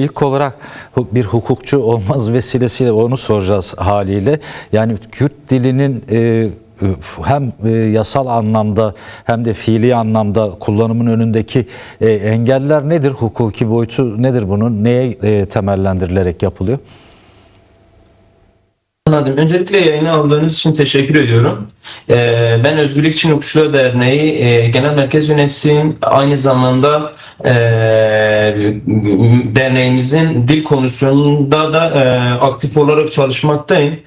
ilk olarak bir hukukçu olmaz vesilesiyle onu soracağız haliyle. Yani Kürt dilinin hem yasal anlamda hem de fiili anlamda kullanımın önündeki engeller nedir? Hukuki boyutu nedir bunun? Neye temellendirilerek yapılıyor? Anladım. Öncelikle yayını aldığınız için teşekkür ediyorum. Ben Özgürlük için Hukukçular Derneği Genel Merkez Yöneticisiyim. Aynı zamanda derneğimizin dil komisyonunda da aktif olarak çalışmaktayım.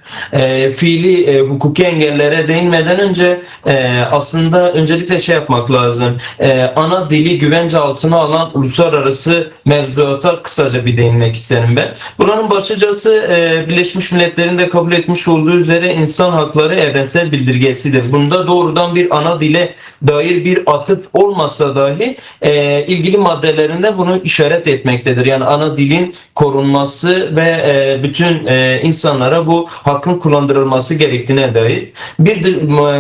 Fiili hukuki engellere değinmeden önce aslında öncelikle şey yapmak lazım. Ana dili güvence altına alan uluslararası mevzuata kısaca bir değinmek isterim ben. Buranın başlıcası Birleşmiş Milletler'in de kabul etmiş olduğu üzere insan hakları evrensel bildirgesidir. Bunda doğrudan bir ana dile dair bir atıf olmasa dahi ilgili maddelerinde bunu işaret etmektedir. Yani ana dilin korunması ve bütün insanlara bu hakkın kullandırılması gerektiğine dair.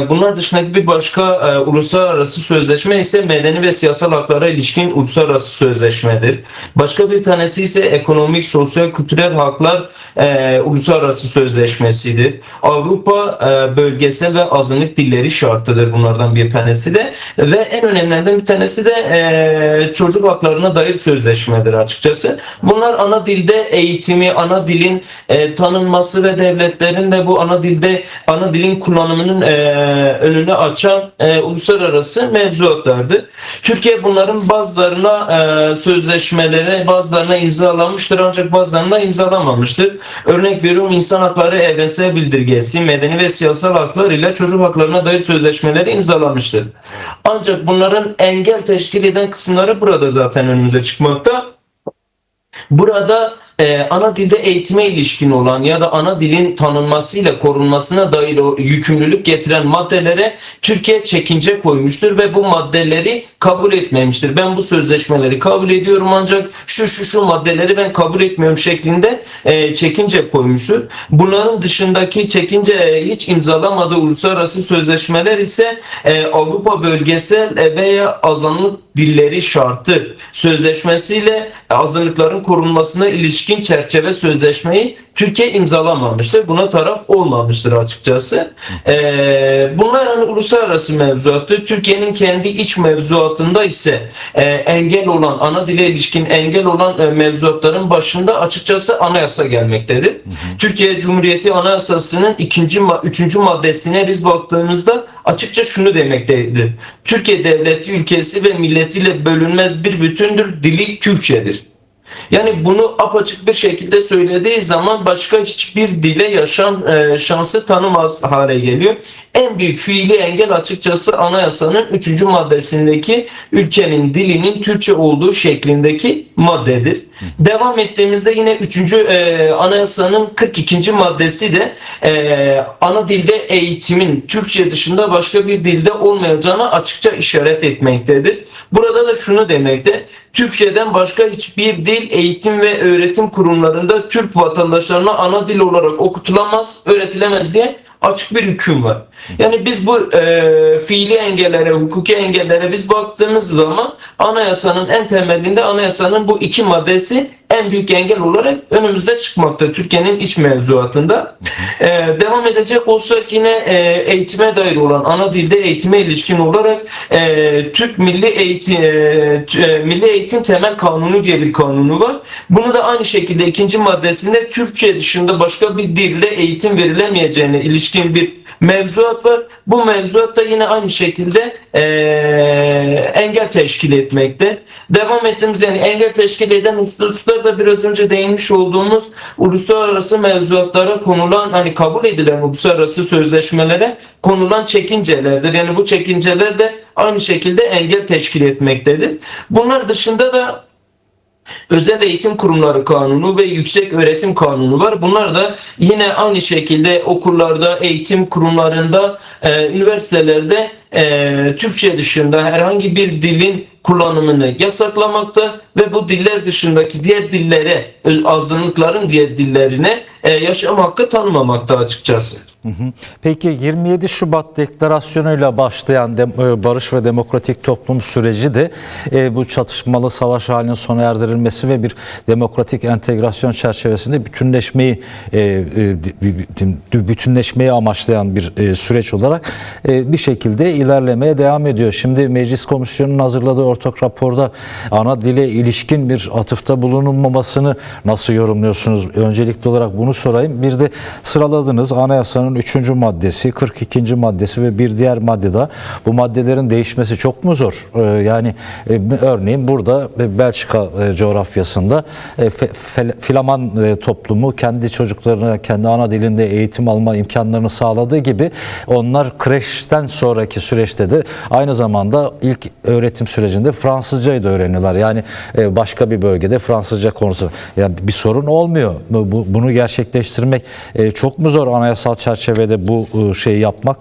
Bunlar dışındaki bir başka uluslararası sözleşme ise medeni ve siyasal haklara ilişkin uluslararası sözleşmedir. Başka bir tanesi ise ekonomik, sosyal, kültürel haklar uluslararası sözleşmesidir. Avrupa bölgesel ve azınlık dilleri şartıdır bunlardan bir tanesi de ve en önemlilerinden bir tanesi de çocuk haklarına dair sözleşmedir açıkçası. Bunlar ana dilde eğitimi, ana dilin tanınması ve devletlerin de bu ana dilin kullanımının önünü açan uluslararası mevzuatlardır. Türkiye bunların bazılarına sözleşmelere bazılarına imzalamıştır ancak bazılarına imzalamamıştır. Örnek veriyorum, insan hakları evrensel bildirgesi, medeni ve siyasal haklar ile çocuk haklarına dair sözleşmeleri imzalamıştır. Ancak bunların engel teşkil eden kısımları burada zaten önümüze çıkmakta. Burada ana dilde eğitime ilişkin olan ya da ana dilin tanınmasıyla korunmasına dair o yükümlülük getiren maddelere Türkiye çekince koymuştur ve bu maddeleri kabul etmemiştir. Ben bu sözleşmeleri kabul ediyorum ancak şu maddeleri ben kabul etmiyorum şeklinde çekince koymuştur. Bunların dışındaki çekince hiç imzalamadığı uluslararası sözleşmeler ise Avrupa Bölgesel veya Azınlık Dilleri Şartı Sözleşmesiyle azınlıkların korunmasına ilişkin çerçeve sözleşmeyi Türkiye imzalamamıştır. Buna taraf olmamıştır açıkçası. Bunlar hani uluslararası mevzuattır. Türkiye'nin kendi iç mevzuatında ise engel olan, ana dile ilişkin engel olan mevzuatların başında açıkçası anayasa gelmektedir. Türkiye Cumhuriyeti Anayasası'nın 3. maddesine biz baktığımızda açıkça şunu demektedir. Türkiye devleti, ülkesi ve milletiyle bölünmez bir bütündür. Dili Türkçedir. Yani bunu apaçık bir şekilde söylediği zaman başka hiçbir dile yaşam şansı tanımaz hale geliyor. En büyük fiili engel açıkçası anayasanın 3. maddesindeki ülkenin dilinin Türkçe olduğu şeklindeki maddedir. Devam ettiğimizde yine 3. anayasanın 42. maddesi de ana dilde eğitimin Türkçe dışında başka bir dilde olmayacağına açıkça işaret etmektedir. Burada da şunu demekte: Türkçeden başka hiçbir dil eğitim ve öğretim kurumlarında Türk vatandaşlarına ana dil olarak okutulamaz, öğretilemez diye açık bir hüküm var. Yani biz bu fiili engellere, hukuki engellere biz baktığımız zaman anayasanın en temelinde anayasanın bu 2 maddesi en büyük engel olarak önümüzde çıkmakta Türkiye'nin iç mevzuatında. Devam edecek olsak yine eğitime dair olan ana dilde eğitime ilişkin olarak Türk Milli Eğitim Temel Kanunu diye bir kanunu var. Bunu da aynı şekilde 2. maddesinde Türkçe dışında başka bir dilde eğitim verilemeyeceğine ilişkin bir mevzuat var. Bu mevzuat da yine aynı şekilde engel teşkil etmekte. Devam ettiğimiz yani engel teşkil eden hususlar da biraz önce değinmiş olduğumuz uluslararası mevzuatlara konulan, hani kabul edilen uluslararası sözleşmelere konulan çekincelerdir. Yani bu çekinceler de aynı şekilde engel teşkil etmektedir. Bunlar dışında da Özel Eğitim Kurumları Kanunu ve Yüksek Öğretim Kanunu var. Bunlar da yine aynı şekilde okullarda, eğitim kurumlarında, üniversitelerde Türkçe dışında herhangi bir dilin kullanımını yasaklamakta ve bu diller dışındaki diğer dillere, azınlıkların diğer dillerine yaşam hakkı tanımamakta açıkçası. Peki 27 Şubat deklarasyonuyla başlayan barış ve demokratik toplum süreci de bu çatışmalı savaş halinin sona erdirilmesi ve bir demokratik entegrasyon çerçevesinde bütünleşmeyi amaçlayan bir süreç olarak bir şekilde ilerlemeye devam ediyor. Şimdi Meclis Komisyonu'nun hazırladığı ortak raporda ana dile ilişkin bir atıfta bulunulmamasını nasıl yorumluyorsunuz? Öncelikli olarak bunu sorayım. Bir de sıraladınız anayasanın 3. maddesi, 42. maddesi ve bir diğer maddede bu maddelerin değişmesi çok mu zor? Yani örneğin burada Belçika coğrafyasında Flaman toplumu kendi çocuklarına kendi ana dilinde eğitim alma imkanlarını sağladığı gibi onlar kreşten sonraki süreçte de aynı zamanda ilk öğretim sürecinde Fransızcayı da öğreniyorlar. Yani başka bir bölgede Fransızca konusu. Yani bir sorun olmuyor. Bunu gerçekleştirmek çok mu zor anayasal çerçevede bu şeyi yapmak,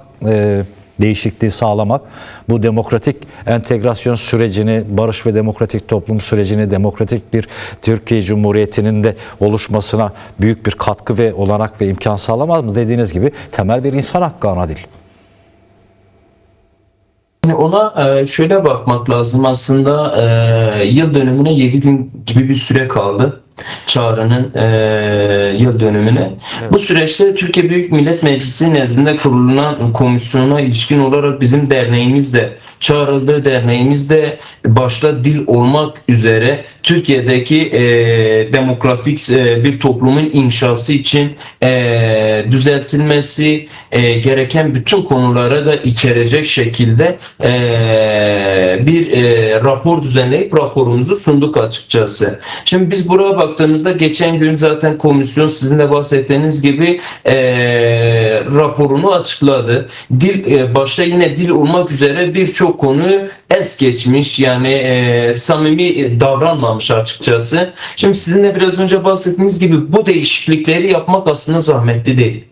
değişikliği sağlamak, bu demokratik entegrasyon sürecini, barış ve demokratik toplum sürecini, demokratik bir Türkiye Cumhuriyeti'nin de oluşmasına büyük bir katkı ve olanak ve imkan sağlamaz mı? Dediğiniz gibi temel bir insan hakkı ana dil. Yani ona şöyle bakmak lazım aslında, yıl dönümüne 7 gün gibi bir süre kaldı. Çağrı'nın yıl dönümüne. Evet. Bu süreçte Türkiye Büyük Millet Meclisi nezdinde kurulan komisyona ilişkin olarak bizim derneğimiz de çağrıldı. Derneğimiz de başta dil olmak üzere Türkiye'deki demokratik bir toplumun inşası için düzeltilmesi gereken bütün konulara da içerecek şekilde bir rapor düzenleyip raporumuzu sunduk açıkçası. Şimdi biz buraya baktığımızda geçen gün zaten komisyon sizin de bahsettiğiniz gibi raporunu açıkladı. Başta yine dil olmak üzere birçok konuyu es geçmiş, yani samimi davranmamış açıkçası. Şimdi sizin de biraz önce bahsettiğiniz gibi bu değişiklikleri yapmak aslında zahmetli değil.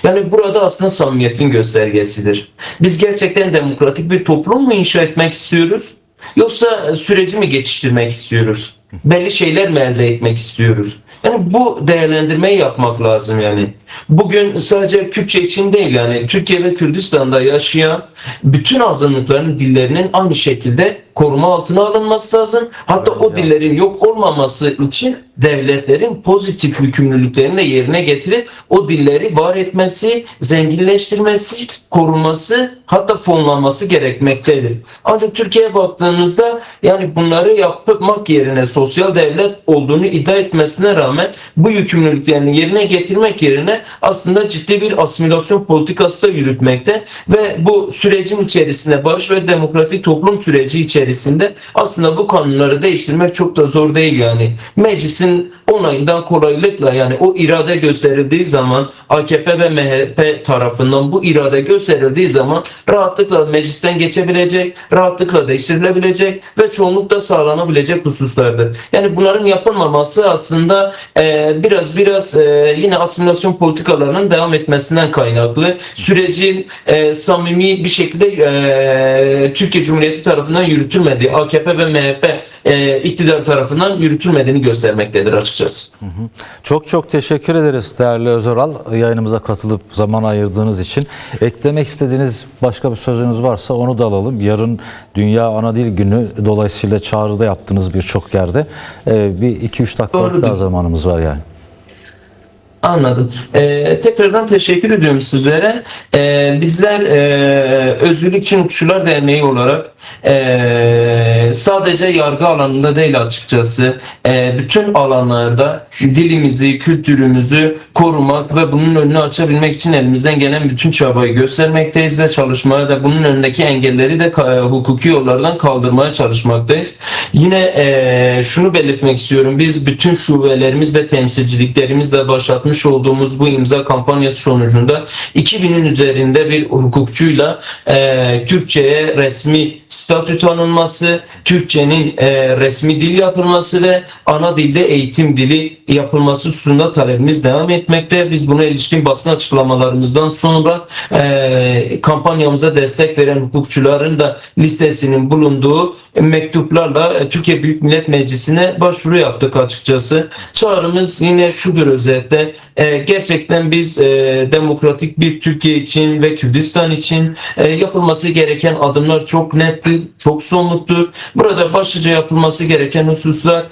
Yani burada aslında samimiyetin göstergesidir. Biz gerçekten demokratik bir toplum mu inşa etmek istiyoruz? Yoksa süreci mi geçiştirmek istiyoruz? Belli şeyler mi elde etmek istiyoruz? Yani bu değerlendirmeyi yapmak lazım yani. Bugün sadece Kürtçe için değil, yani Türkiye ve Kürdistan'da yaşayan bütün azınlıkların dillerinin aynı şekilde koruma altına alınması lazım. Hatta o dillerin yok olmaması için devletlerin pozitif yükümlülüklerini de yerine getirip o dilleri var etmesi, zenginleştirmesi, korunması, hatta fonlanması gerekmektedir. Ancak Türkiye'ye baktığımızda yani bunları yapmak yerine sosyal devlet olduğunu iddia etmesine rağmen bu yükümlülüklerini yerine getirmek yerine aslında ciddi bir asimilasyon politikası da yürütmekte ve bu sürecin içerisinde barış ve demokratik toplum süreci içerisinde aslında bu kanunları değiştirmek çok da zor değil yani. Meclisin onayından kolaylıkla, yani o irade gösterildiği zaman, AKP ve MHP tarafından bu irade gösterildiği zaman rahatlıkla meclisten geçebilecek, rahatlıkla değiştirilebilecek ve çoğunlukla sağlanabilecek hususlardır. Yani bunların yapılmaması aslında biraz yine asimilasyon politikalarının devam etmesinden kaynaklı. Sürecin samimi bir şekilde Türkiye Cumhuriyeti tarafından yürütülmediği, AKP ve MHP iktidar tarafından yürütülmediğini göstermektedir açıkçası. Çok teşekkür ederiz değerli Özoral, yayınımıza katılıp zaman ayırdığınız için. Eklemek istediğiniz başka bir sözünüz varsa onu da alalım. Yarın Dünya Ana Dil Günü dolayısıyla çağrıda yaptığınız birçok yerde bir 2-3 dakikalık daha zamanımız var yani. Anladım. Tekrardan teşekkür ediyorum sizlere. Bizler Özgürlükçü Hukukçular Derneği olarak sadece yargı alanında değil açıkçası bütün alanlarda dilimizi, kültürümüzü korumak ve bunun önünü açabilmek için elimizden gelen bütün çabayı göstermekteyiz ve çalışmaya da bunun önündeki engelleri de hukuki yollardan kaldırmaya çalışmaktayız. Yine şunu belirtmek istiyorum. Biz bütün şubelerimiz ve temsilciliklerimizle başlatmış yapmış olduğumuz bu imza kampanyası sonucunda 2000'in üzerinde bir hukukçuyla Türkçe'ye resmi statü tanınması, Türkçenin resmi dil yapılması ve ana dilde eğitim dili yapılması hususunda talebimiz devam etmekte. Biz buna ilişkin basın açıklamalarımızdan sonra kampanyamıza destek veren hukukçuların da listesinin bulunduğu mektuplarla Türkiye Büyük Millet Meclisi'ne başvuru yaptık açıkçası. Çağrımız yine şudur özetle. Gerçekten biz demokratik bir Türkiye için ve Kürdistan için yapılması gereken adımlar çok nettir, çok somuttur. Burada başlıca yapılması gereken hususlar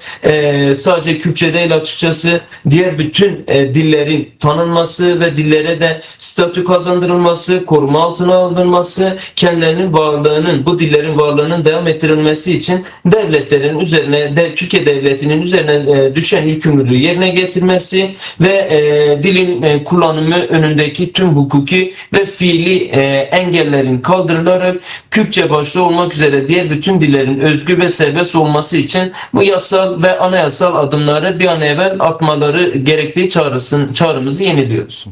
sadece Kürtçe değil açıkçası, diğer bütün dillerin tanınması ve dillere de statü kazandırılması, koruma altına alınması, kendilerinin varlığının, bu dillerin varlığının devam ettirilmesi için devletlerin üzerine, Türkiye Devleti'nin üzerine düşen yükümlülüğü yerine getirmesi ve dilin kullanımı önündeki tüm hukuki ve fiili engellerin kaldırılarak Kürtçe başta olmak üzere diğer bütün dillerin özgür ve serbest olması için bu yasal ve anayasal adımları bir an evvel atmaları gerektiği çağrımızı yeniliyoruz.